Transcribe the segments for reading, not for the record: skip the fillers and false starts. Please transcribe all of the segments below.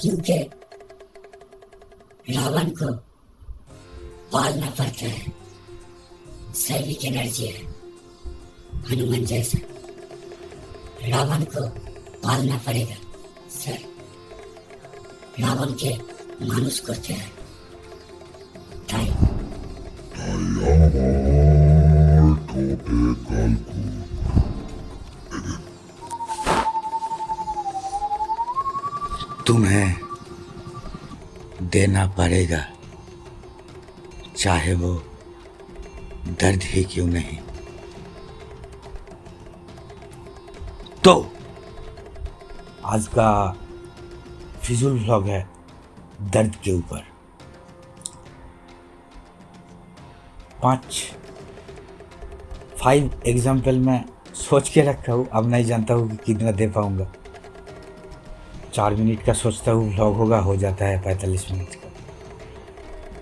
क्योंकि रावण को पालना पड़ता है। सैनिक एनर्जी है हनुमान जैसा, रावण को पालना पड़ेगा। सर रावण के मानुष करते हैं তাই আমার ঠোঁটে কালকুট तुम्हें देना पड़ेगा, चाहे वो दर्द ही क्यों नहीं। तो आज का फिजूल व्लॉग है दर्द के ऊपर। 5 एग्जाम्पल मैं सोच के रखा हूँ, अब नहीं जानता हूँ कि कितना दे पाऊंगा। 4 मिनट का सोचता हूँ व्लॉग होगा, हो जाता है 45 मिनट का।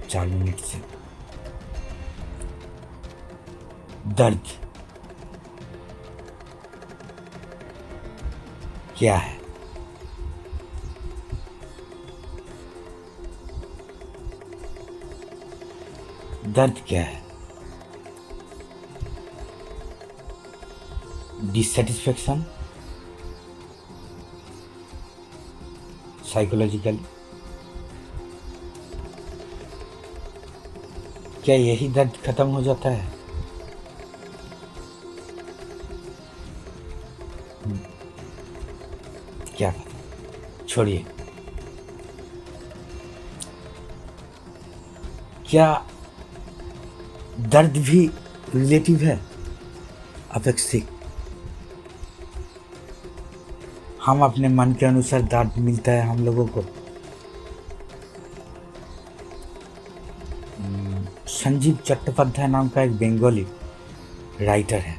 4 मिनट से दर्द क्या है? दर्द क्या है? डिससेटिस्फेक्शन साइकोलॉजिकली, क्या यही दर्द खत्म हो जाता है? क्या पता, छोड़िए। क्या दर्द भी रिलेटिव है, अपेक्षित? हम अपने मन के अनुसार दर्द मिलता है हम लोगों को। संजीव चट्टोपाध्याय नाम का एक बंगाली राइटर है,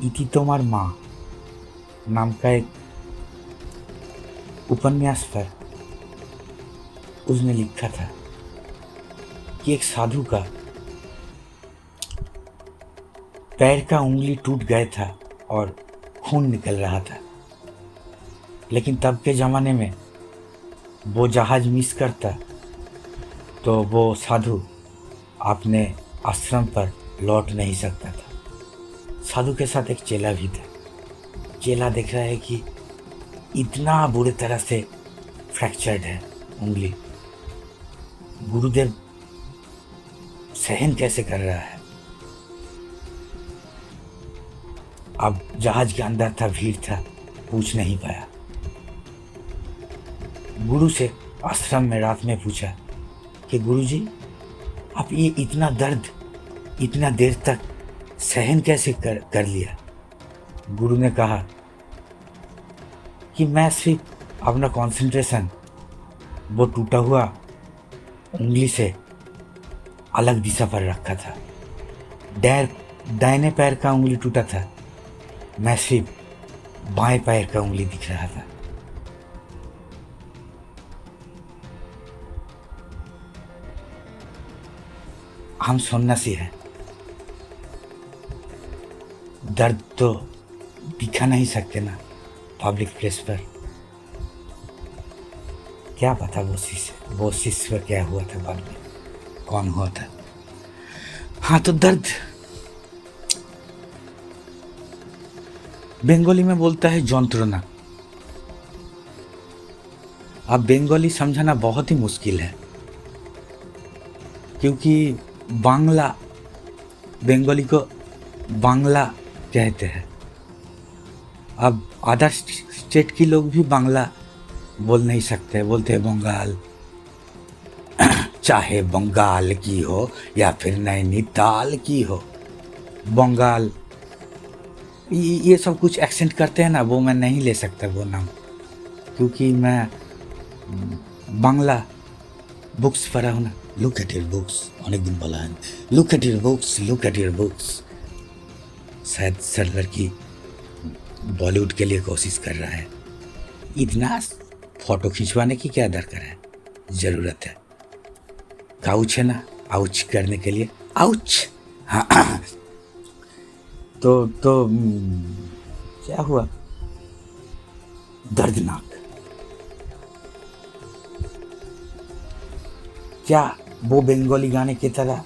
इति तोमार माँ नाम का एक उपन्यास पर उसने लिखा था कि एक साधु का पैर का उंगली टूट गया था और खून निकल रहा था, लेकिन तब के ज़माने में वो जहाज़ मिस करता तो वो साधु अपने आश्रम पर लौट नहीं सकता था। साधु के साथ एक चेला भी था। चेला देख रहा है कि इतना बुरी तरह से फ्रैक्चर्ड है उंगली, गुरुदेव सहन कैसे कर रहा है। अब जहाज के अंदर था, भीड़ था, पूछ नहीं पाया। गुरु से आश्रम में रात में पूछा कि गुरुजी, आप ये इतना दर्द इतना देर तक सहन कैसे कर लिया। गुरु ने कहा कि मैं सिर्फ अपना कंसंट्रेशन वो टूटा हुआ उंगली से अलग दिशा पर रखा था। दाहिने पैर का उंगली टूटा था, मैं सिर्फ बाएं पैर का उंगली दिख रहा था। हम सन्यासी हैं, दर्द तो दिखा नहीं सकते ना पब्लिक प्लेस पर। क्या पता वो शिष्य पर क्या हुआ था, बाद में कौन हुआ था। हाँ, तो दर्द बंगाली में बोलता है जंत्रणा। अब बंगाली समझाना बहुत ही मुश्किल है, क्योंकि बांग्ला, बंगाली को बांग्ला कहते हैं। अब अदर स्टेट के लोग भी बांग्ला बोल नहीं सकते, बोलते हैं बंगाल। चाहे बंगाल की हो या फिर नैनीताल की हो, बंगाल, ये सब कुछ एक्सेंट करते हैं ना, वो मैं नहीं ले सकता वो नाम, क्योंकि मैं बांग्ला बुक्स पढ़ा हूँ ना। लुक एट योर बुक्स, अनेक दिन बोला है, look at your books, look at your books. शायद सर लड़की बॉलीवुड के लिए कोशिश कर रहा है। इतना फोटो खिंचवाने की क्या दरकार है, ज़रूरत है? काउच है ना, आउच करने के लिए, आउच। हाँ। तो क्या हुआ? दर्दनाक। क्या वो बंगाली गाने की तरह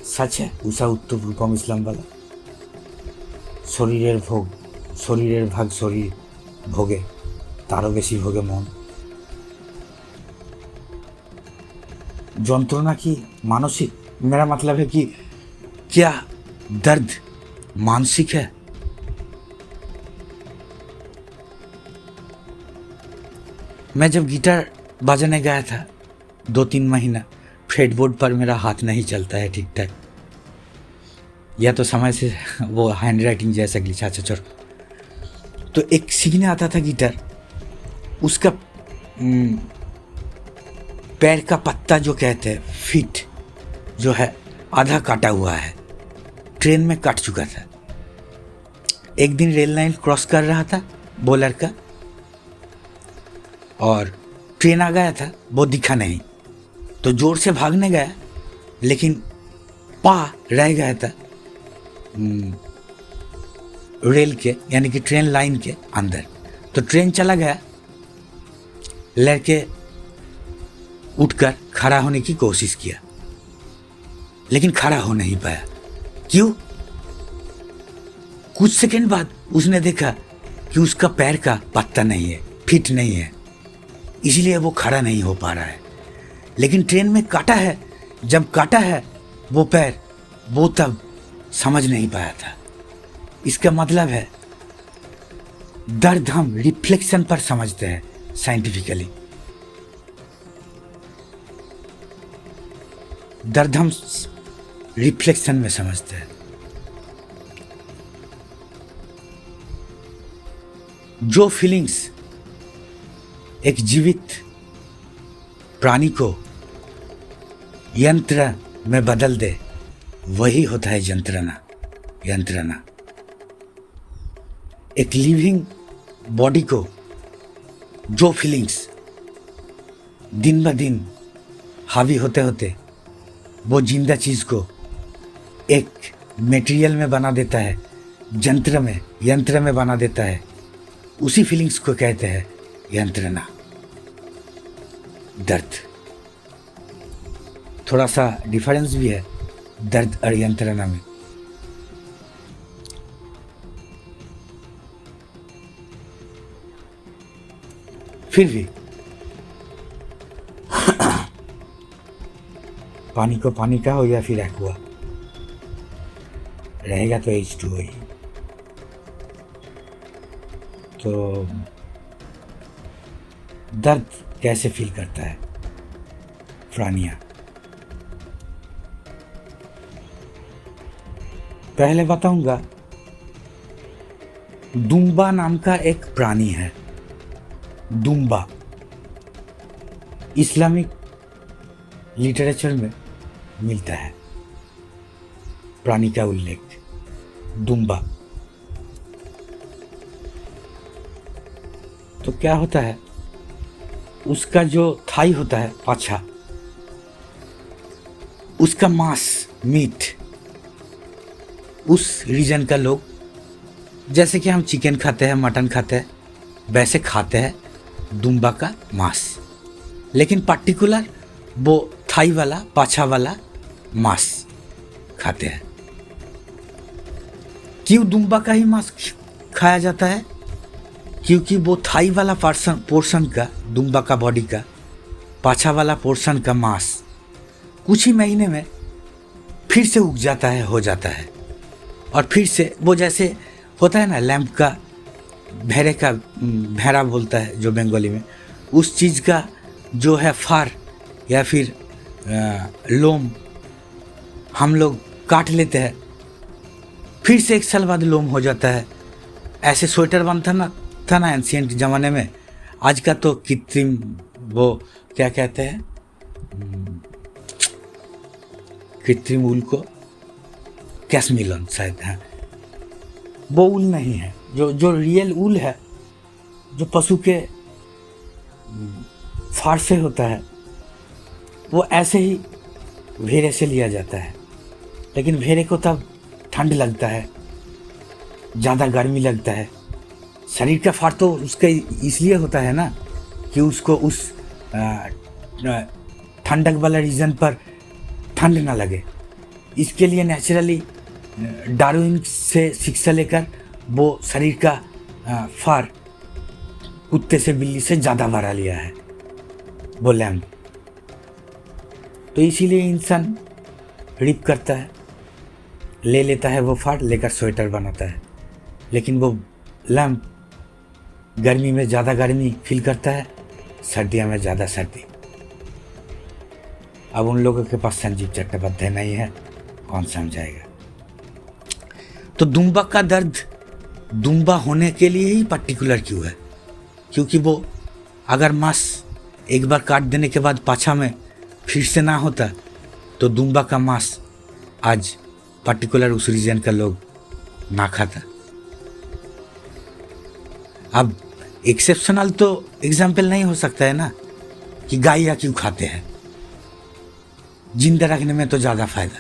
सच है उषा उत्तम रूपम इस्लाम वाला? शरीरेर भोग, शरीरेर भाग शरीर भोगे, तारो बेशी भोगे मन। जंत्रणा की मानसिक, मेरा मतलब है कि क्या दर्द मानसिक है? मैं जब गिटार बजाने गया था 2-3 महीना, फ्रेटबोर्ड पर मेरा हाथ नहीं चलता है ठीक ठाक, या तो समय से वो हैंड राइटिंग जैसा ग्लिच। अच्छा चलो, तो एक सीखने आता था गिटार, उसका पैर का पत्ता जो कहते हैं, फीट जो है, आधा काटा हुआ है, ट्रेन में काट चुका था। एक दिन रेल लाइन क्रॉस कर रहा था वो लड़का, और ट्रेन आ गया था, वो दिखा नहीं, तो जोर से भागने गया, लेकिन पा रह गया था रेल के, यानी कि ट्रेन लाइन के अंदर। तो ट्रेन चला गया, लड़के उठकर खड़ा होने की कोशिश किया, लेकिन खड़ा हो नहीं पाया। क्यों? कुछ सेकंड बाद उसने देखा कि उसका पैर का पत्ता नहीं है, फिट नहीं है, इसलिए वो खड़ा नहीं हो पा रहा है। लेकिन ट्रेन में काटा है, जब काटा है वो पैर, वो तब समझ नहीं पाया था। इसका मतलब है दर्द हम रिफ्लेक्शन पर समझते हैं साइंटिफिकली। दर्द हम रिफ्लेक्शन में समझते हैं। जो फीलिंग्स एक जीवित प्राणी को यंत्र में बदल दे, वही होता है यंत्रणा। यंत्रणा एक लिविंग बॉडी को, जो फीलिंग्स दिन ब दिन हावी होते होते वो जिंदा चीज को एक मटेरियल में बना देता है, यंत्र में बना देता है, उसी फीलिंग्स को कहते हैं यंत्रणा। दर्द, थोड़ा सा डिफरेंस भी है दर्द और यंत्रणा में। फिर भी पानी को पानी का हो या फिर एक्वा, रहेगा तो H2O ही। तो दर्द कैसे फील करता है प्राणियां? पहले बताऊंगा, दुम्बा नाम का एक प्राणी है। दुम्बा इस्लामिक लिटरेचर में मिलता है प्राणी का उल्लेख, दुम्बा। तो क्या होता है, उसका जो थाई होता है, पाछा, उसका मांस, मीट, उस रीजन का लोग, जैसे कि हम चिकन खाते हैं, मटन खाते हैं, वैसे खाते हैं दुम्बा का मांस, लेकिन पर्टिकुलर वो थाई वाला, पाछा वाला मांस खाते हैं। क्यों दुम्बा का ही मांस खाया जाता है? क्योंकि वो थाई वाला पोर्शन का, दुम्बा का बॉडी का पाछा वाला पोर्शन का मांस कुछ ही महीने में फिर से उग जाता है, हो जाता है। और फिर से वो जैसे होता है ना लैम्प का, भेड़ा बोलता है जो बंगाली में, उस चीज़ का जो है फार या फिर लोम हम लोग काट लेते हैं, फिर से 1 साल बाद लोम हो जाता है। ऐसे स्वेटर बनता था ना एंशिएंट ज़माने में। आज का तो कृत्रिम, वो क्या कहते हैं, कृत्रिम ऊल को कैशमिलन शायद है, वो ऊल नहीं है। जो रियल ऊल है, जो पशु के फार से होता है, वो ऐसे ही भेड़े से लिया जाता है। लेकिन भेड़े को तब ठंड लगता है, ज़्यादा गर्मी लगता है। शरीर का फार तो उसका इसलिए होता है ना कि उसको उस ठंडक वाला रीजन पर ठंड ना लगे। इसके लिए नेचुरली डार्विन से शिक्षा लेकर वो शरीर का फार कुत्ते से बिल्ली से ज़्यादा बढ़ा लिया है वो लैम्प। तो इसीलिए इंसान रिप करता है, ले लेता है वो फार, लेकर स्वेटर बनाता है। लेकिन वो लैम्प गर्मी में ज़्यादा गर्मी फील करता है, सर्दियों में ज़्यादा सर्दी। अब उन लोगों के पास संजीव चट्टोपाध्याय नहीं है, कौन समझाएगा। तो दुम्बा का दर्द दुम्बा होने के लिए ही पर्टिकुलर क्यों है? क्योंकि वो अगर मांस एक बार काट देने के बाद पाछा में फिर से ना होता तो दुम्बा का मांस आज पर्टिकुलर उस रीजन का लोग ना खाता। अब एक्सेप्शनल तो एग्जाम्पल नहीं हो सकता है ना कि गाय या क्यों खाते हैं, जिंदा रखने में तो ज़्यादा फायदा।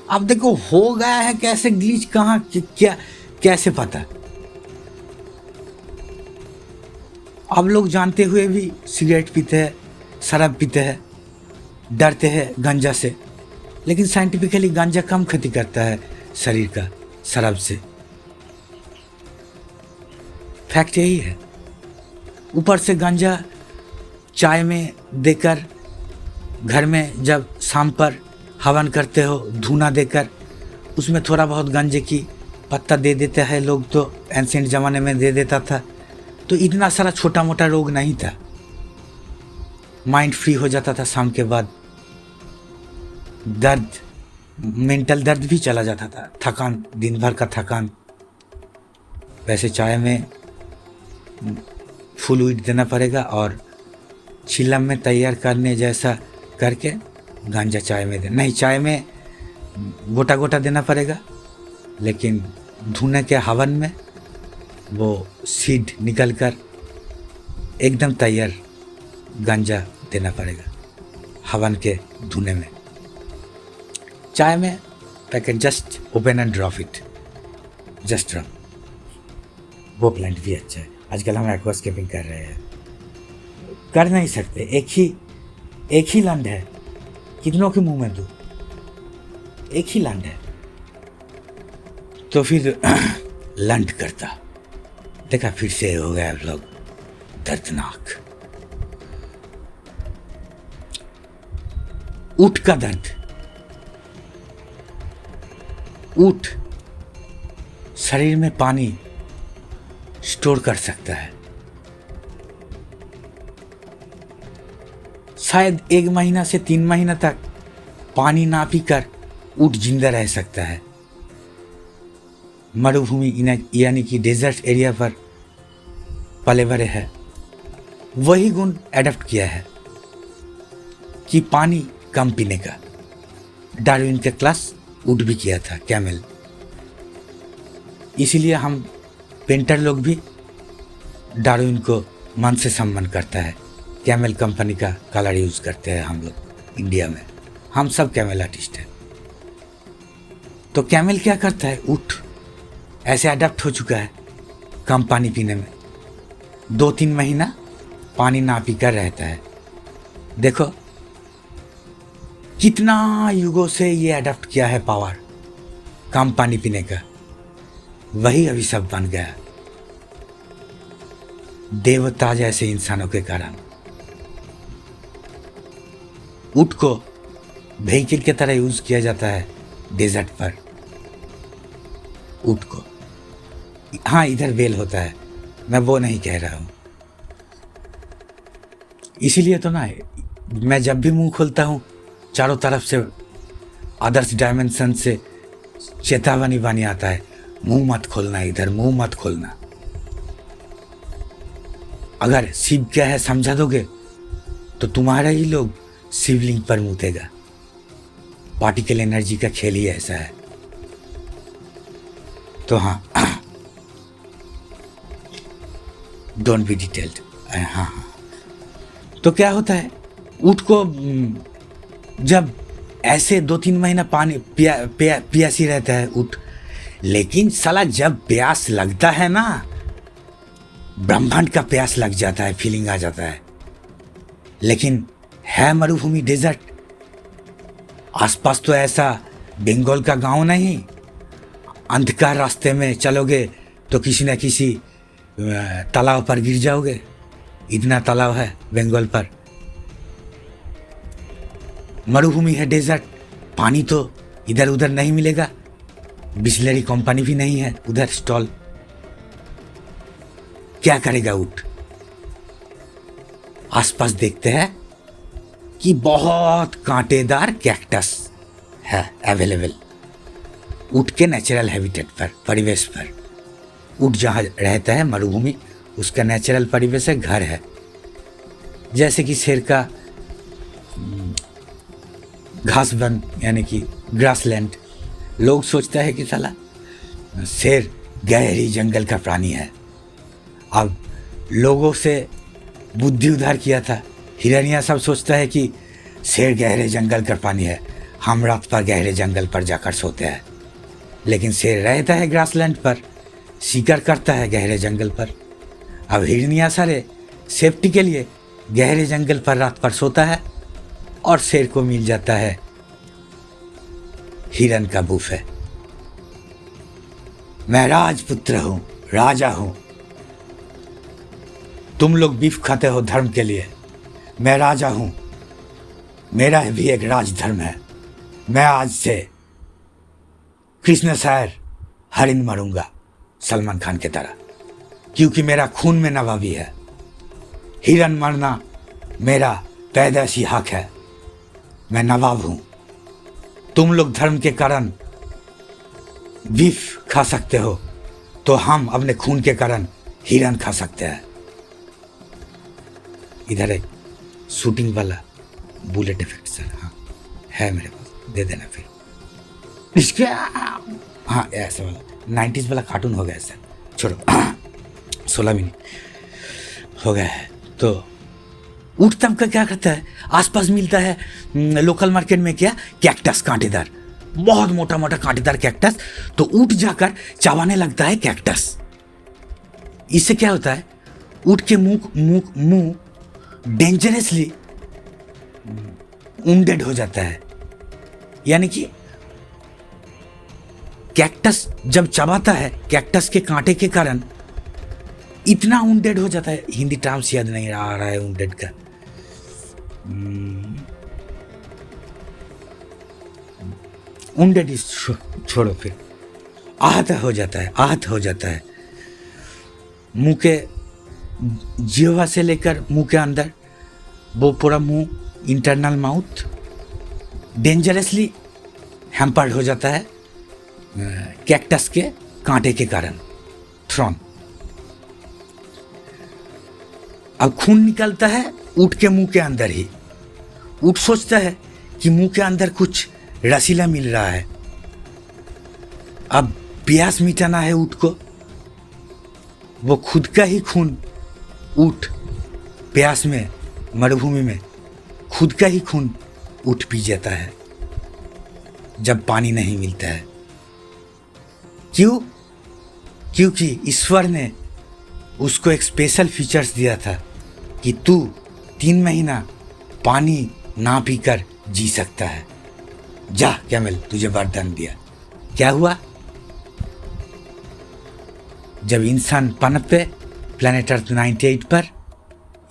अब देखो हो गया है कैसे ग्लिच, कहाँ क्या कैसे पता। अब लोग जानते हुए भी सिगरेट पीते हैं, शराब पीते हैं, डरते हैं गांजा से। लेकिन साइंटिफिकली गांजा कम क्षति करता है शरीर का शराब से, फैक्ट यही है। ऊपर से गांजा चाय में देकर, घर में जब शाम पर हवन करते हो धूना देकर, उसमें थोड़ा बहुत गांजे की पत्ता दे देते हैं लोग, तो एंशिएंट ज़माने में दे देता था। तो इतना सारा छोटा मोटा रोग नहीं था, माइंड फ्री हो जाता था शाम के बाद। दर्द, मेंटल दर्द भी चला जाता था, थकान, दिन भर का थकान। वैसे चाय में फुल वीट देना पड़ेगा और चिलम में तैयार करने जैसा करके गांजा चाय में देना नहीं, चाय में गोटा गोटा देना पड़ेगा, लेकिन धुने के हवन में वो सीड निकल कर एकदम तैयार गांजा देना पड़ेगा हवन के धुने में। चाय में packet just open and drop it, just drop. वो प्लांट भी अच्छा है। आजकल हम एक्वास्केपिंग कर रहे हैं, कर नहीं सकते। एक ही लैंड है, कितनों के मुंह में दूं, एक ही लैंड है। तो फिर लैंड करता देखा, फिर से हो गया व्लॉग दर्दनाक। ऊंट का दर्द, ऊंट शरीर में पानी स्टोर कर सकता है। शायद 1 महीना से 3 महीना तक पानी ना पीकर ऊंट जिंदा रह सकता है। मरुभूमि यानी कि डेजर्ट एरिया पर पले बड़े है, वही गुण एडप्ट किया है कि पानी कम पीने का। डार्विन के क्लास ऊंट भी किया था, कैमल। इसीलिए हम पेंटर लोग भी डार्विन को मन से सम्मान करता है। कैमल कंपनी का कलर यूज़ करते हैं हम लोग इंडिया में, हम सब कैमल आर्टिस्ट हैं। तो कैमल क्या करता है, ऊंट ऐसे अडेप्ट हो चुका है कम पानी पीने में, 2-3 महीना पानी ना पीकर रहता है। देखो कितना युगों से ये अडेप्ट किया है पावर कम पानी पीने का। वही अभिशाप बन गया देवता जैसे इंसानों के कारण। ऊंट को व्हीकल की तरह यूज किया जाता है डेजर्ट पर। ऊंट को, हाँ इधर बेल होता है, मैं वो नहीं कह रहा हूं। इसीलिए तो ना मैं जब भी मुंह खोलता हूं चारों तरफ से अदर्स डायमेंशन से चेतावनी बनी आता है, मुंह मत खोलना, इधर मुंह मत खोलना। अगर शिव क्या है समझा दोगे तो तुम्हारा ही लोग शिवलिंग पर मुतेगा। पार्टिकल एनर्जी का खेल ही ऐसा है। तो हाँ, डोंट बी डिटेल्ड। हाँ, तो क्या होता है, ऊँट को जब ऐसे 2-3 महीना पानी प्यासी रहता है ऊँट, लेकिन साला जब प्यास लगता है ना, ब्रह्मांड का प्यास लग जाता है, फीलिंग आ जाता है। लेकिन है मरुभूमि, डेजर्ट, आसपास तो ऐसा बंगाल का गांव नहीं। अंधकार रास्ते में चलोगे तो किसी न किसी तालाब पर गिर जाओगे, इतना तालाब है बंगाल पर। मरुभूमि है, डेजर्ट, पानी तो इधर उधर नहीं मिलेगा, बिस्लरी कंपनी भी नहीं है उधर स्टॉल। क्या करेगा ऊँट? आसपास देखते हैं कि बहुत कांटेदार कैक्टस है अवेलेबल ऊँट के नेचुरल हैबिटेट पर, परिवेश पर। ऊँट जहाँ रहता है मरुभूमि, उसका नेचुरल परिवेश है, घर है। जैसे कि शेर का घास वन यानी कि ग्रासलैंड। लोग सोचता है कि साला शेर गहरी जंगल का प्राणी है। अब लोगों से बुद्धि उधार किया था, हिरनिया सब सोचता है कि शेर गहरे जंगल का प्राणी है, हम रात पर गहरे जंगल पर जाकर सोते हैं। लेकिन शेर रहता है ग्रासलैंड पर, शिकार करता है गहरे जंगल पर। अब हिरनिया सारे सेफ्टी के लिए गहरे जंगल पर रात पर सोता है और शेर को मिल जाता है हिरन का बुफे। मैं राजपुत्र हूं, राजा हूं, तुम लोग बीफ खाते हो धर्म के लिए, मैं राजा हूं, मेरा भी एक राजधर्म है। मैं आज से कृष्ण शायर हरिण मारूंगा सलमान खान की तरह, क्योंकि मेरा खून में नवाबी है। हिरन मारना मेरा पैदाइशी हक है, मैं नवाब हूं। तुम लोग धर्म के कारण बीफ खा सकते हो, तो हम अपने खून के कारण हिरन खा सकते हैं। इधर एक शूटिंग वाला बुलेट इफेक्ट सर, हाँ है मेरे पास, दे देना फिर इसके। हाँ ऐसा वाला 90s वाला कार्टून हो गया सर, छोड़ो 16 मिनट हो गया है। तो ऊँट तब का क्या करता है, आसपास मिलता है लोकल मार्केट में क्या, कैक्टस, कांटेदार, बहुत मोटा मोटा कांटेदार कैक्टस। तो ऊँट जाकर चबाने लगता है कैक्टस। इससे क्या होता है, ऊँट के मुंह डेंजरसली वुंडेड हो जाता है। यानी कि कैक्टस जब चबाता है, कैक्टस के कांटे के कारण इतना वुंडेड हो जाता है, हिंदी टर्म्स याद नहीं आ रहा है वुंडेड का। वुंडेड इज छोड़ो, फिर आहत हो जाता है, आहत हो जाता है। मुंह के जिह्वा से लेकर मुंह के अंदर, वो पूरा मुंह, इंटरनल माउथ डेंजरसली हैम्पर्ड हो जाता है कैक्टस के कांटे के कारण, थ्रॉन। अब खून निकलता है ऊँट के मुंह के अंदर ही। ऊँट सोचता है कि मुंह के अंदर कुछ रसीला मिल रहा है। अब प्यास मिटाना है ऊँट को, वो खुद का ही खून, ऊँट प्यास में, मरुभूमि में खुद का ही खून ऊँट पी जाता है जब पानी नहीं मिलता है। क्यों? क्योंकि ईश्वर ने उसको एक स्पेशल फीचर्स दिया था कि तू 3 महीना पानी ना पीकर जी सकता है। जा कैमल, तुझे वरदान दिया। क्या हुआ? जब इंसान पनपे प्लेनेट अर्थ 98 पर,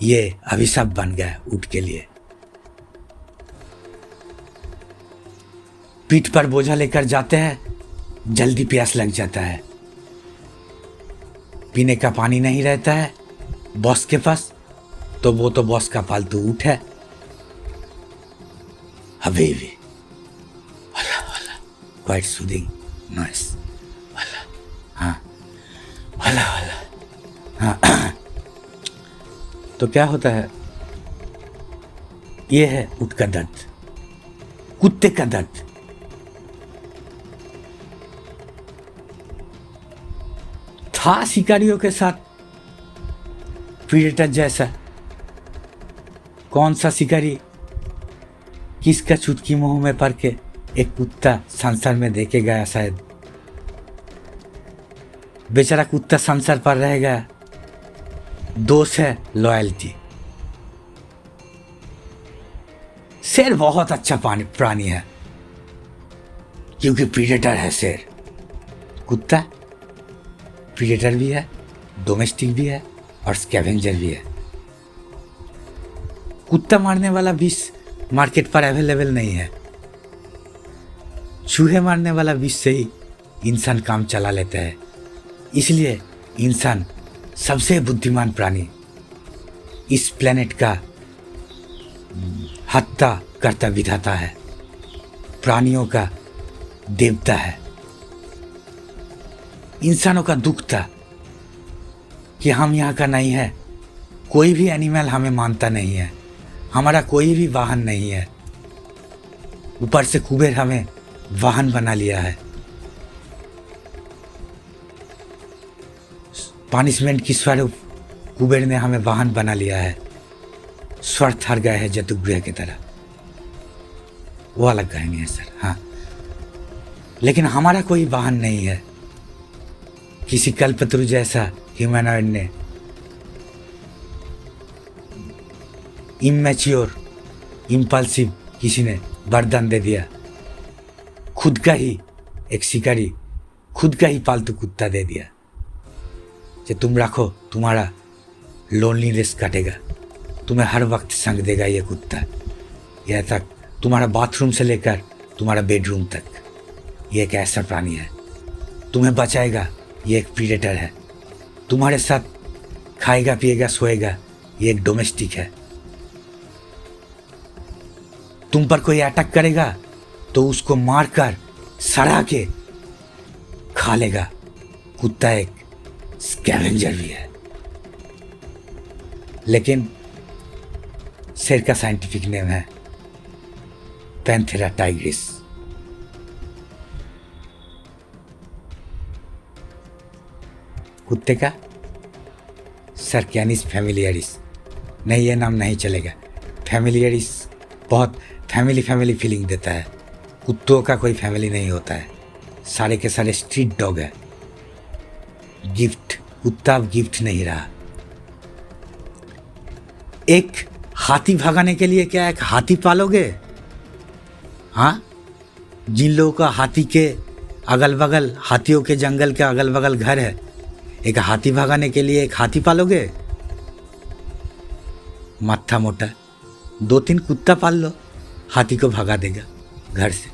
ये अभिशाप बन गया ऊँट के लिए। पीठ पर बोझा लेकर जाते हैं, जल्दी प्यास लग जाता है, पीने का पानी नहीं रहता है बॉस के पास, तो वो तो बॉस का पालतू ऊँट है। हबीबी वाला वाला, क्वाइट सूदिंग नॉइस वाला, हाँ वाला वाला, हाँ। तो क्या होता है, ये है ऊँट का दर्द, कुत्ते का दर्द। था शिकारियों के साथ प्रीडेटर जैसा। कौन सा शिकारी किसका चुटकी मुंह में पड़ के एक कुत्ता संसार में देके गया, शायद बेचारा कुत्ता संसार पर रह गया। दोष है लॉयल्टी। शेर बहुत अच्छा प्राणी है, क्योंकि प्रीडेटर है शेर। कुत्ता प्रीडेटर भी है, डोमेस्टिक भी है और स्कैवेंजर भी है। कुत्ता मारने वाला विष मार्केट पर अवेलेबल नहीं है। चूहे मारने वाला विष से ही इंसान काम चला लेता है। इसलिए इंसान सबसे बुद्धिमान प्राणी, इस प्लेनेट का हत्या करता विधाता है, प्राणियों का देवता है। इंसानों का दुख था कि हम यहाँ का नहीं है, कोई भी एनिमल हमें मानता नहीं है, हमारा कोई भी वाहन नहीं है। ऊपर से कुबेर हमें वाहन बना लिया है। पनिशमेंट की स्वरूप कुबेर ने हमें वाहन बना लिया है। स्वर्थ हर गए हैं जतुगृह की तरह। वो अलग कहानी है सर, हाँ। लेकिन हमारा कोई वाहन नहीं है। किसी कल्पतरु जैसा ह्यूमनॉइड ने इमैच्योर इम्पल्सिव किसी ने वरदान दे दिया, खुद का ही एक शिकारी, खुद का ही पालतू कुत्ता दे दिया कि तुम रखो, तुम्हारा लोनलीनेस कटेगा, तुम्हें हर वक्त संग देगा ये कुत्ता। यह तक तुम्हारा बाथरूम से लेकर तुम्हारा बेडरूम तक, ये एक ऐसा प्राणी है, तुम्हें बचाएगा। ये एक प्रीडेटर है, तुम्हारे साथ खाएगा पिएगा सोएगा। ये एक डोमेस्टिक है। तुम पर कोई अटैक करेगा तो उसको मारकर सड़ा के खा लेगा। कुत्ता एक स्कैवेंजर भी है। लेकिन शेर का साइंटिफिक नेम है पैंथेरा टाइग्रिस। कुत्ते का सर्कियानिस फैमिलियरिस। नहीं, ये नाम नहीं चलेगा। फैमिलियरिस बहुत फैमिली फीलिंग देता है। कुत्तों का कोई फैमिली नहीं होता है, सारे के सारे स्ट्रीट डॉग है। गिफ्ट, कुत्ता अब गिफ्ट नहीं रहा। एक हाथी भगाने के लिए क्या एक हाथी पालोगे? हाँ, जिन लोगों का हाथी के अगल बगल, हाथियों के जंगल के अगल बगल घर है, एक हाथी भगाने के लिए एक हाथी पालोगे? मत्था मोटा। 2-3 कुत्ता पाल लो, हाथी को भगा देगा घर से।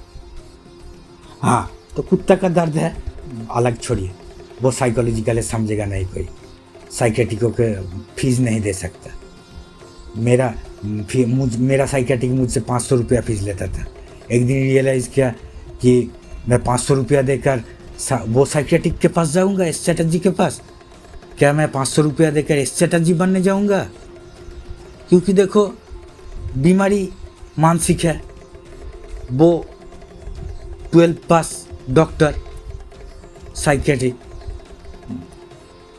हाँ, तो कुत्ता का दर्द है अलग छोड़िए, वो साइकोलॉजिकली समझेगा नहीं कोई। साइकेट्रिकों के फीस नहीं दे सकता। मेरा साइकेट्रिक मुझसे 500 रुपया फीस लेता था। एक दिन रियलाइज़ किया कि मैं 500 रुपया देकर वो साइकेट्रिक के पास जाऊंगा, एस चटर्जी के पास? क्या मैं 500 रुपया देकर एस चटर्जी बनने जाऊंगा? क्योंकि देखो, बीमारी मानसिक है। वो 12 पास डॉक्टर साइकेट्रिक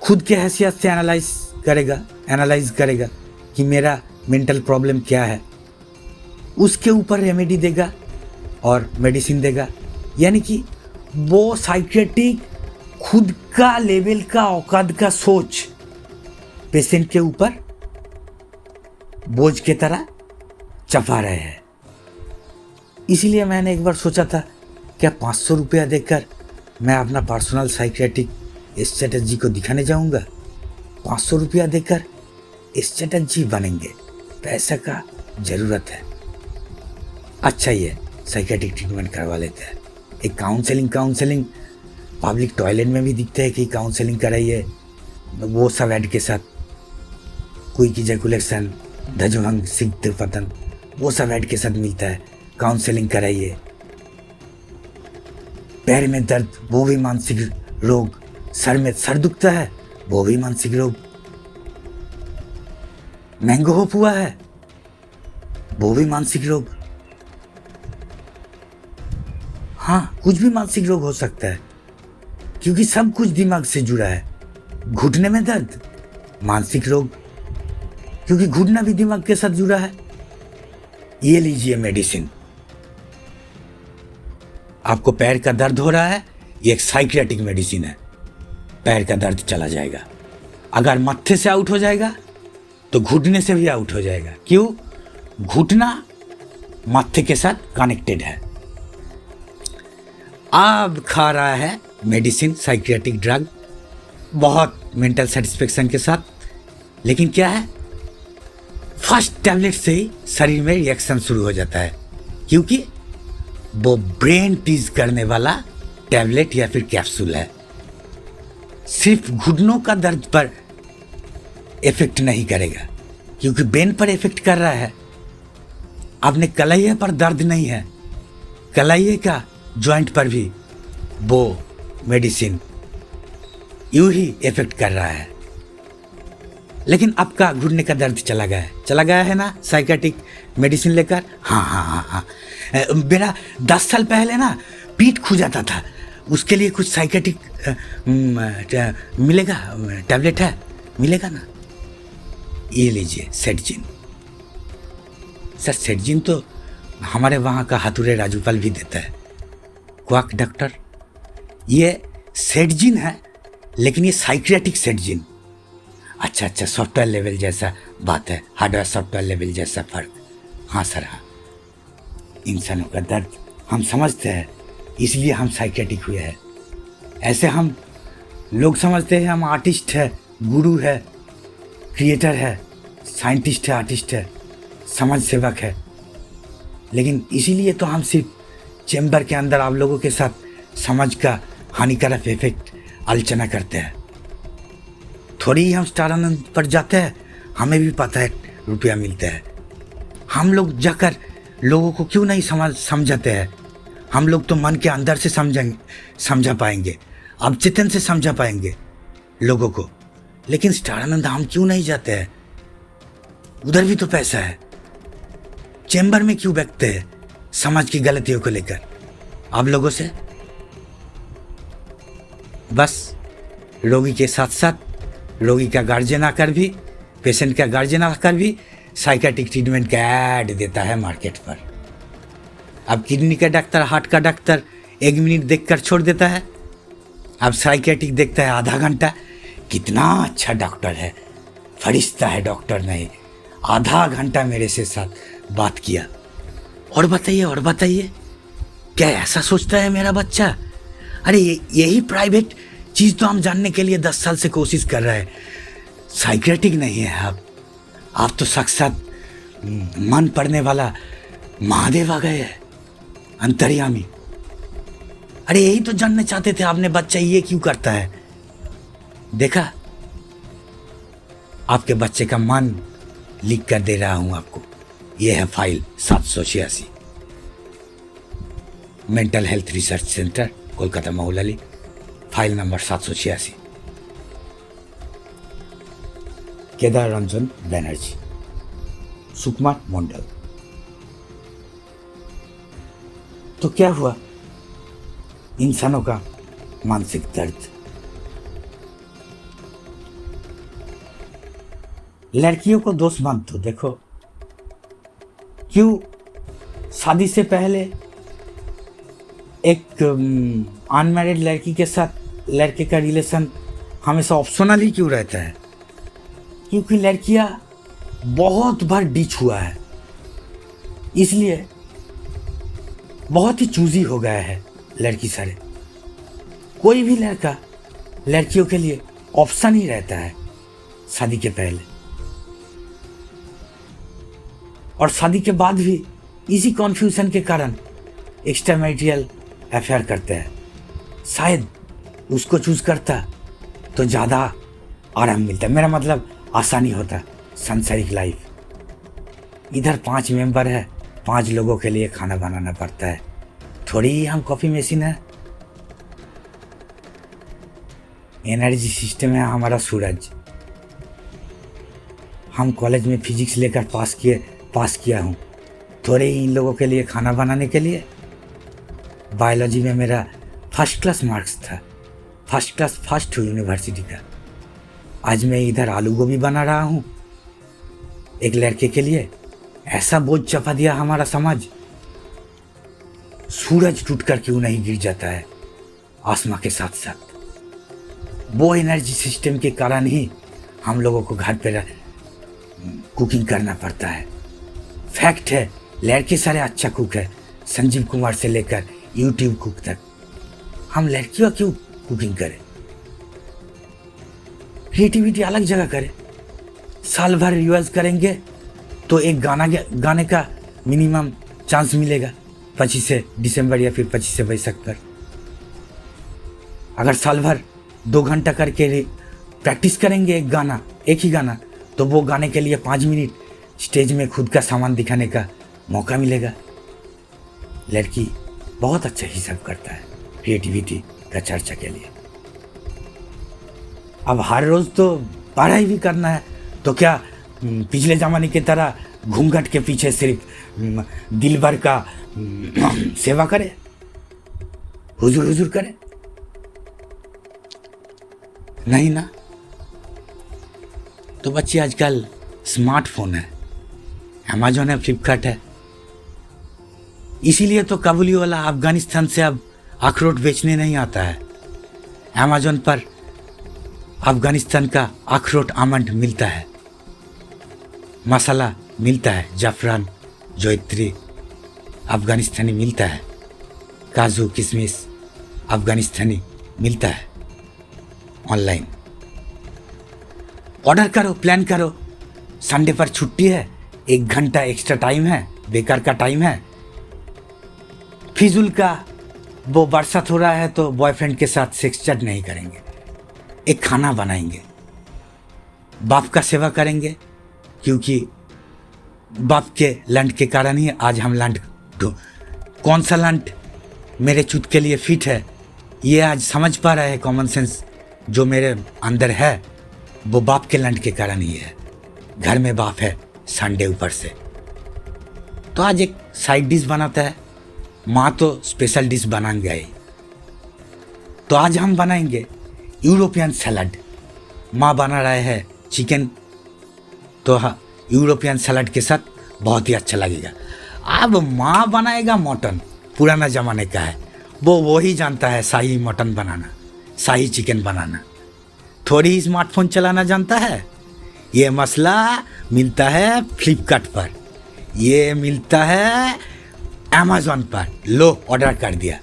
खुद के हैसियत से एनालाइज करेगा कि मेरा मेंटल प्रॉब्लम क्या है, उसके ऊपर रेमेडी देगा और मेडिसिन देगा। यानी कि वो साइकेट्रिक खुद का लेवल का औकात का सोच पेशेंट के ऊपर बोझ की तरह चपा रहे हैं। इसीलिए मैंने एक बार सोचा था, क्या 500 रुपया देकर मैं अपना पर्सनल साइकेट्रिक स्ट्रेटजी को दिखाने जाऊंगा। 500 रुपया देकर स्ट्रेटजी बनेंगे, पैसा का जरूरत है। अच्छा, ये साइकेट्रिक ट्रीटमेंट करवा लेते हैं। एक काउंसलिंग पब्लिक टॉयलेट में भी दिखता है कि काउंसलिंग कराइए, वो सब ऐड के साथ। क्विक इजैकुलेशन, धजभंग, सिक्त पतन, वो सब ऐड के साथ मिलता है। काउंसलिंग कराइए। पैर में दर्द, वो भी मानसिक रोग। सर में सर दुखता है, वो भी मानसिक रोग। मैंगो होप हुआ है, वो भी मानसिक रोग। हाँ, कुछ भी मानसिक रोग हो सकता है, क्योंकि सब कुछ दिमाग से जुड़ा है। घुटने में दर्द, मानसिक रोग, क्योंकि घुटना भी दिमाग के साथ जुड़ा है। ये लीजिए मेडिसिन। आपको पैर का दर्द हो रहा है, ये एक साइकियाट्रिक मेडिसिन है। पैर का दर्द चला जाएगा। अगर मत्थे से आउट हो जाएगा तो घुटने से भी आउट हो जाएगा। क्यों? घुटना मत्थे के साथ कनेक्टेड है। अब खा रहा है मेडिसिन, साइकियाट्रिक ड्रग, बहुत मेंटल सेटिस्फेक्शन के साथ। लेकिन क्या है, फर्स्ट टैबलेट से ही शरीर में रिएक्शन शुरू हो जाता है, क्योंकि वो ब्रेन टीज करने वाला टैबलेट या फिर कैप्सूल है। सिर्फ घुटनों का दर्द पर इफेक्ट नहीं करेगा, क्योंकि ब्रेन पर इफेक्ट कर रहा है। आपने कलाइये पर दर्द नहीं है, कलाइये का जॉइंट पर भी वो मेडिसिन यूं ही इफेक्ट कर रहा है। लेकिन आपका घुटने का दर्द चला गया है ना साइकियाट्रिक मेडिसिन लेकर? हाँ। मेरा 10 साल पहले ना पीठ खुजाता था, उसके लिए कुछ साइकियाट्रिक मिलेगा? टैबलेट है, मिलेगा ना? ये लीजिए सेटजिन। सर, सेटजिन तो हमारे वहाँ का हाथुरे राजूपाल भी देता है, क्वाक डॉक्टर। ये सेटजिन है, लेकिन ये साइकियाट्रिक सेटजिन। अच्छा, सॉफ्टवेयर लेवल जैसा बात है, हार्डवेयर सॉफ्टवेयर लेवल जैसा फर्क। हाँ सर, हाँ। इंसानों का दर्द हम समझते हैं, इसलिए हम साइकियाट्रिक हुए हैं। ऐसे हम लोग समझते हैं हम आर्टिस्ट है, गुरु है, क्रिएटर है, साइंटिस्ट है, आर्टिस्ट है, समाज सेवक है। लेकिन इसीलिए तो हम सिर्फ चैम्बर के अंदर आप लोगों के साथ समाज का हानिकारक इफेक्ट आलोचना करते हैं। थोड़ी ही हम स्टार आनंद पर जाते हैं, हमें भी पता है रुपया मिलता है। हम लोग जाकर लोगों को क्यों नहीं समझाते हैं? हम लोग तो मन के अंदर से समझा पाएंगे, अवचेतन से समझा पाएंगे लोगों को। लेकिन स्टार आनंद हम क्यों नहीं जाते हैं? उधर भी तो पैसा है। चैम्बर में क्यों बैठते हैं समाज की गलतियों को लेकर? आप लोगों से बस रोगी के साथ साथ रोगी का गार्जियन आकर भी, पेशेंट का गार्जियन आकर भी साइकियाट्रिक ट्रीटमेंट का ऐड देता है मार्केट पर। अब किडनी का डॉक्टर, हार्ट का डॉक्टर 1 मिनट देखकर छोड़ देता है, अब साइकियाट्रिक देखता है आधा घंटा। कितना अच्छा डॉक्टर है, फरिश्ता है डॉक्टर, नहीं आधा घंटा मेरे से साथ बात किया। और बताइए क्या ऐसा सोचता है मेरा बच्चा? अरे यही प्राइवेट चीज़ तो हम जानने के लिए 10 साल से कोशिश कर रहे हैं। साइकियाट्रिक नहीं है आप तो साक्षात मन पड़ने वाला महादेव आ गए हैं, अंतर्यामी। अरे यही तो जानना चाहते थे आपने, बच्चा ये क्यों करता है? देखा, आपके बच्चे का मन लिख कर दे रहा हूं आपको। यह है file 786, mental health research centre, Kolkata Mahulali, file number 786। Kedar Ranjan Banerjee, Sukumar Mandal. तो क्या हुआ? इंसानों का मानसिक दर्द। लड़कियों को दोष मत दो। देखो, क्यों शादी से पहले एक अनमैरिड लड़की के साथ लड़के का रिलेशन हमेशा ऑप्शनल ही क्यों रहता है? क्योंकि लड़कियां बहुत बार डिच हुआ है, इसलिए बहुत ही चूजी हो गया है लड़की सारे। कोई भी लड़का लड़कियों के लिए ऑप्शन ही रहता है शादी के पहले, और शादी के बाद भी इसी कॉन्फ्यूजन के कारण एक्स्ट्रा मैरिटल अफेयर करते हैं। शायद उसको चूज करता तो ज़्यादा आराम मिलता, मेरा मतलब आसानी होता सांसारिक लाइफ। इधर 5 मेंबर है, 5 लोगों के लिए खाना बनाना पड़ता है, थोड़ी ही हम कॉफ़ी मशीन है। एनर्जी सिस्टम है हमारा सूरज। हम कॉलेज में फिजिक्स लेकर पास किया हूँ, थोड़े ही इन लोगों के लिए खाना बनाने के लिए। बायोलॉजी में मेरा फर्स्ट क्लास मार्क्स था, फर्स्ट क्लास फर्स्ट हूँ यूनिवर्सिटी का। आज मैं इधर आलू गोभी बना रहा हूँ एक लड़के के लिए। ऐसा बोझ चपा दिया हमारा समाज। सूरज टूट कर क्यों नहीं गिर जाता है आसमां के साथ साथ। वो एनर्जी सिस्टम के कारण ही हम लोगों को घर पे कुकिंग करना पड़ता है। फैक्ट है, लड़के सारे अच्छा कुक है, संजीव कुमार से लेकर यूट्यूब कुक तक। हम लड़कियों क्यों कुकिंग करें? क्रिएटिविटी अलग जगह करें। साल भर रिवाइज करेंगे तो एक गाने का मिनिमम चांस मिलेगा 25 दिसंबर या फिर 25 वैशाख पर। अगर साल भर 2 घंटा करके प्रैक्टिस करेंगे एक ही गाना, तो वो गाने के लिए 5 मिनट स्टेज में खुद का सामान दिखाने का मौका मिलेगा। लड़की बहुत अच्छा हिसाब करता है क्रिएटिविटी का चर्चा के लिए। अब हर रोज तो पढ़ाई भी करना है, तो क्या पिछले जमाने की तरह घूंघट के पीछे सिर्फ दिल भर का सेवा करे, हुजूर करे? नहीं ना। तो बच्चे आजकल स्मार्टफोन है, अमेजोन है, फ्लिपकार्ट है। इसीलिए तो काबुली वाला अफगानिस्तान से अब अखरोट बेचने नहीं आता है। अमेजोन पर अफगानिस्तान का अखरोट आमंड मिलता है, मसाला मिलता है, जाफरान, जैत्री अफगानिस्तानी मिलता है, काजू किशमिश अफगानिस्तानी मिलता है। ऑनलाइन ऑर्डर करो, प्लान करो। संडे पर छुट्टी है, 1 घंटा एक्स्ट्रा टाइम है, बेकार का टाइम है, फिजूल का। वो बरसात हो रहा है तो बॉयफ्रेंड के साथ सेक्स चैट नहीं करेंगे, एक खाना बनाएंगे, बाप का सेवा करेंगे, क्योंकि बाप के लंट के कारण ही आज हम लंट। कौन सा लंट मेरे चुत के लिए फिट है, ये आज समझ पा रहे हैं। कॉमन सेंस जो मेरे अंदर है वो बाप के लंट के कारण ही है। घर में बाप है, संडे ऊपर से। तो आज एक साइड डिश बनाता है, माँ तो स्पेशल डिश बना गई। तो आज हम बनाएंगे यूरोपियन सैलड। माँ बना रहे हैं चिकन, तो हाँ यूरोपियन सैलड के साथ बहुत ही अच्छा लगेगा। अब माँ बनाएगा मटन, पुराना ज़माने का है, वो ही जानता है शाही मटन बनाना, शाही चिकन बनाना। थोड़ी ही स्मार्टफोन चलाना जानता है। ये मसला मिलता है फ्लिपकार्ट पर, ये मिलता है अमेजोन पर, लो ऑर्डर कर दिया।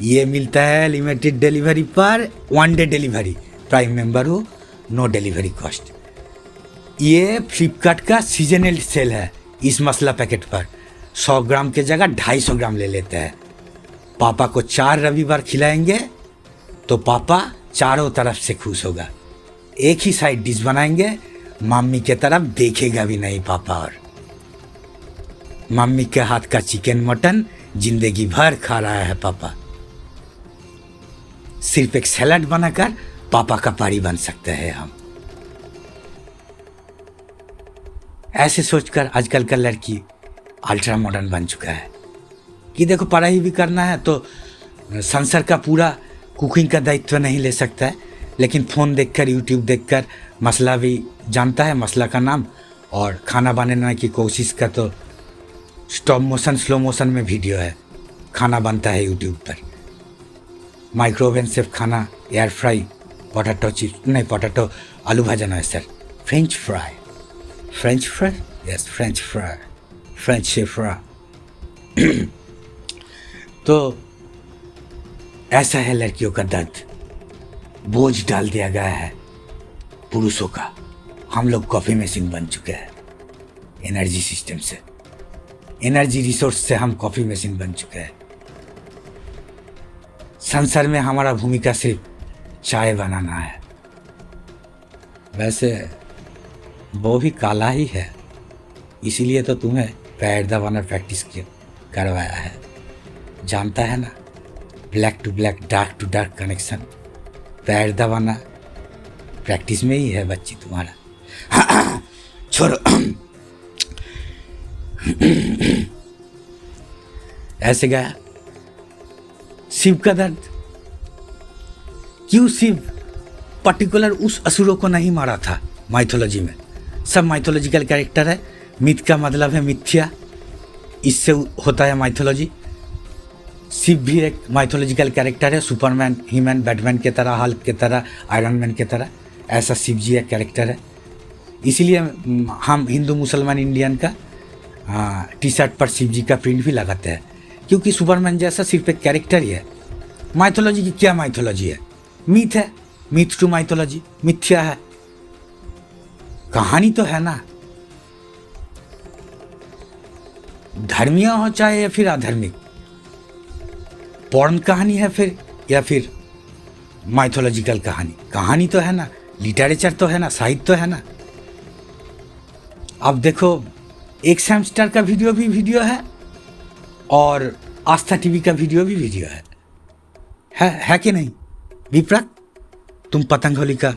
ये मिलता है लिमिटेड डिलीवरी पर, 1 डे डिलीवरी, प्राइम मेंबर हो, नो डिलीवरी कॉस्ट। ये फ्लिपकार्ट का सीजनल सेल है। इस मसला पैकेट पर 100 ग्राम के जगह 250 ग्राम ले लेते हैं। पापा को 4 रविवार खिलाएंगे तो पापा चारों तरफ से खुश होगा। एक ही साइड डिश बनाएंगे, मम्मी के तरफ देखेगा भी नहीं पापा। और मम्मी के हाथ का चिकन मटन जिंदगी भर खा रहा है पापा। सिर्फ एक सैलड बनाकर पापा का पारी बन सकते हैं हम। ऐसे सोचकर आजकल का लड़की अल्ट्रा मॉडर्न बन चुका है कि देखो पढ़ाई भी करना है तो संसार का पूरा कुकिंग का दायित्व नहीं ले सकता है, लेकिन फ़ोन देखकर, यूट्यूब देखकर मसला भी जानता है, मसला का नाम। और खाना बनाने की कोशिश का तो स्टॉप मोशन, स्लो मोशन में वीडियो है, खाना बनता है यूट्यूब पर। माइक्रोवेव से खाना, एयर फ्राई, पोटैटो चिप्स नहीं, पोटैटो आलू भाजा नहीं sir, French fry, yes French fry. तो ऐसा है लड़कियों का दर्द। बोझ डाल दिया गया है पुरुषों का। हम लोग कॉफी मशीन बन चुके हैं एनर्जी सिस्टम से, एनर्जी रिसोर्स से हम कॉफी मशीन बन चुके हैं। संसार में हमारा भूमिका सिर्फ चाय बनाना है। वैसे वो भी काला ही है, इसीलिए तो तुम्हें पैर दबाना प्रैक्टिस करवाया है। जानता है ना, black to black, dark to dark connection. पैर दबाना प्रैक्टिस में ही है बच्ची तुम्हारा। छोड़ो। ऐसे गया शिव का दर्द। क्यों शिव पर्टिकुलर उस असुरों को नहीं मारा था माइथोलॉजी में? सब माइथोलॉजिकल कैरेक्टर है। मिथ का मतलब है मिथ्या, इससे होता है माइथोलॉजी। शिव भी एक माइथोलॉजिकल कैरेक्टर है, सुपरमैन, हीमैन, बैटमैन के तरह, हल्क के तरह, आयरन मैन के तरह। ऐसा शिव जी एक कैरेक्टर है। इसीलिए हम हिंदू, मुसलमान, इंडियन का टी शर्ट पर शिव जी का प्रिंट भी लगाते हैं, क्योंकि सुपरमैन जैसा सिर्फ एक कैरेक्टर ही है। माइथोलॉजी की क्या माइथोलॉजी है? मिथ है, मिथ टू माइथोलॉजी, मिथ्या है। कहानी तो है ना, धर्मीय हो चाहे या फिर अधर्मिक। पॉर्न कहानी है फिर या फिर माइथोलॉजिकल कहानी तो है ना, लिटरेचर तो है ना, साहित्य तो है ना। अब देखो, एक सैमस्टार का वीडियो है और आस्था टीवी का वीडियो है कि नहीं? विपराग, तुम पतंगोली का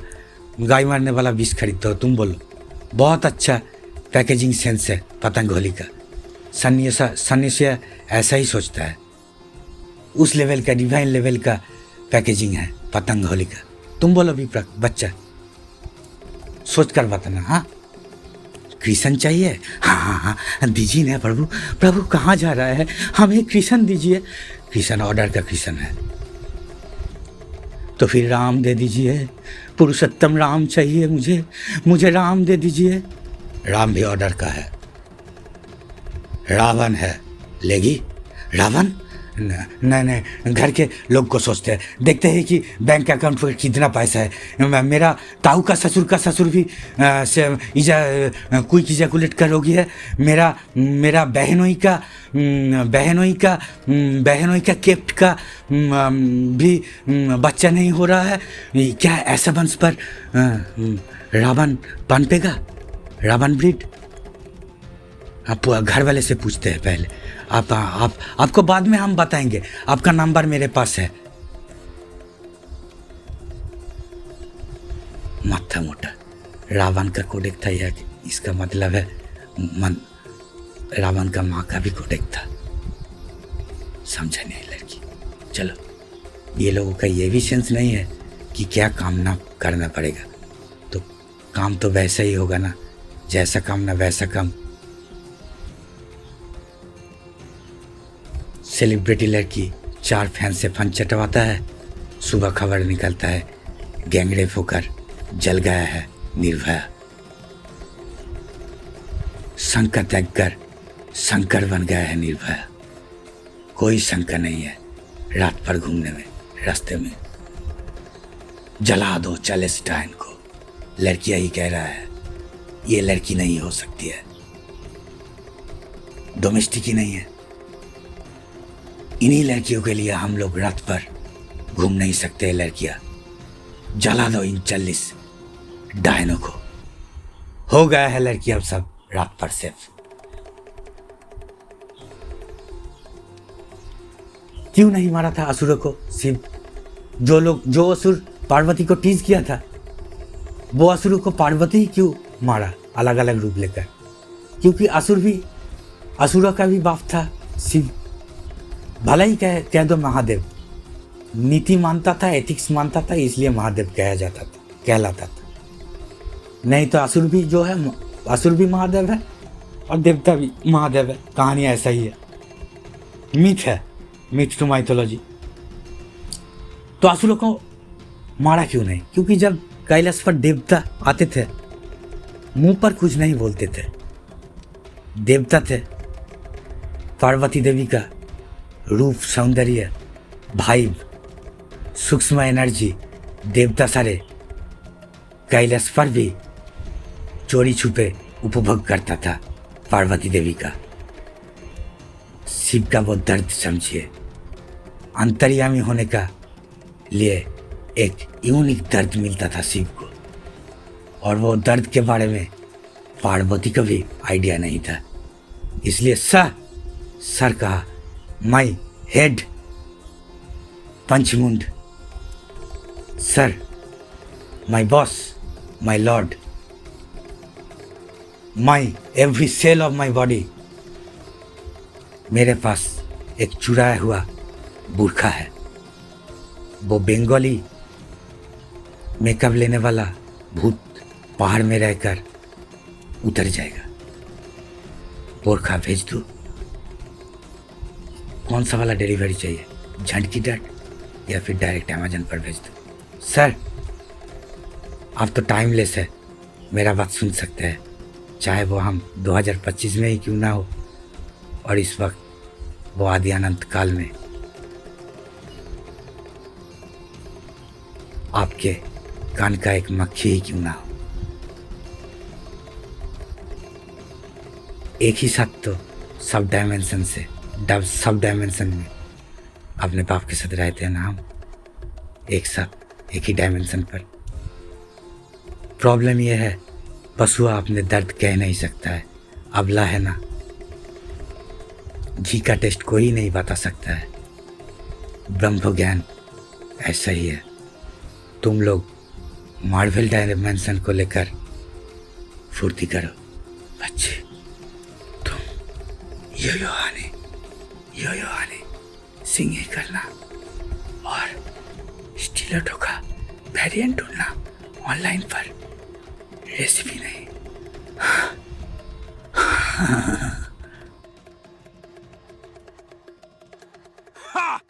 गाय मारने वाला विष खरीदते हो, तुम बोलो। बहुत अच्छा पैकेजिंग सेंस है पतंगोली का। सन्यासी ऐसा ही सोचता है, उस लेवल का, डिवाइन लेवल का पैकेजिंग है पतंगोली का। तुम बोलो विपराग, बच्चा सोच कर बताना। हाँ, कृष्ण चाहिए? हाँ, दीजिए ना प्रभु। प्रभु कहाँ जा रहा है? हमें कृष्ण दीजिए। कृष्ण ऑर्डर का कृष्ण है, तो फिर राम दे दीजिए। पुरुषोत्तम राम चाहिए मुझे राम दे दीजिए। राम भी ऑर्डर का है। रावण है, लेगी रावण? नहीं, घर के लोग को सोचते हैं, देखते हैं कि बैंक अकाउंट पर कितना पैसा है। मेरा ताऊ का ससुर भी क्विक इजैकुलेट का रोगी है। मेरा बहनोई का केप्ट का भी बच्चा नहीं हो रहा है। क्या ऐसा वंश पर रावण पनपेगा? रावण ब्रीड? आप घर वाले से पूछते हैं पहले। आपको बाद में हम बताएंगे, आपका नंबर मेरे पास है। माथा मोटा, रावण का कोडेक था यह, इसका मतलब है रावण का माँ का भी कोडेक था। समझा नहीं लड़की। चलो, ये लोगों का ये भी सेंस नहीं है कि क्या कामना करना पड़ेगा, तो काम तो वैसा ही होगा ना, जैसा काम ना वैसा काम। सेलिब्रिटी लड़की 4 फैन से फन चटवाता है, सुबह खबर निकलता है गैंगरेप होकर जल गया है निर्भया। शंकर त्याग कर शंकर बन गया है निर्भया। कोई शंका नहीं है रात पर घूमने में, रास्ते में। जला दो चैलेस्टाइन को। लड़किया ही कह रहा है, ये लड़की नहीं हो सकती है, डोमेस्टिक ही नहीं है। इन्हीं लड़कियों के लिए हम लोग रात पर घूम नहीं सकते। लड़कियां, जला दो इन 40 डायनों को। हो गया है लड़की अब सब रात पर सेफ। क्यों नहीं मारा था असुरों को शिव? जो असुर पार्वती को टीज किया था, वो असुरों को पार्वती ही क्यों मारा अलग अलग रूप लेकर? क्योंकि असुरों का भी बाप था शिव। भला ही कह दो महादेव। नीति मानता था, एथिक्स मानता था, इसलिए महादेव कहलाता था। नहीं तो असुर भी जो है, असुर भी महादेव है और देवता भी महादेव है। कहानी ऐसा ही है, मिथ है, मिथ टू माइथोलॉजी। तो असुरों को मारा क्यों नहीं? क्योंकि जब कैलाश पर देवता आते थे, मुंह पर कुछ नहीं बोलते थे। देवता थे, पार्वती देवी का रूप, सौंदर्य, भाइब, सूक्ष्म एनर्जी देवता सारे कैलाश पर भी चोरी छुपे उपभोग करता था पार्वती देवी का। शिव का वो दर्द समझिए, अंतर्यामी होने का लिए एक यूनिक दर्द मिलता था शिव को, और वो दर्द के बारे में पार्वती को भी आइडिया नहीं था। इसलिए सर कहा, माई हेड पंचमुंड, sir, my boss, my lord, my every cell of my body, मेरे पास एक चुराया हुआ बुरखा है। वो बंगाली मेकअप लेने वाला भूत पहाड़ में रहकर उतर जाएगा। बुरखा भेज दो। कौन सा वाला डिलीवरी चाहिए, झंडकी डट या फिर डायरेक्ट अमेजन पर भेज दो? सर, आप तो टाइमलेस है, मेरा बात सुन सकते हैं, चाहे वो हम 2025 में ही क्यों ना हो, और इस वक्त वो आदि अनंत काल में आपके कान का एक मक्खी ही क्यों ना हो। एक ही साथ तो सब डायमेंशन में अपने बाप के साथ रहते हैं ना हम, एक साथ एक ही डायमेंशन पर। प्रॉब्लम यह है, पशुआ अपने दर्द कह नहीं सकता है, अबला है ना, घी का टेस्ट कोई नहीं बता सकता है। ब्रह्म ज्ञान ऐसा ही है। तुम लोग मार्वल डायमेंशन को लेकर फुर्ती करो बच्चे। तुम यो आने सिंग ही करना और स्टिलेटो का वेरिएंट ढूंढना ऑनलाइन पर, रेसिपी नहीं। Ha!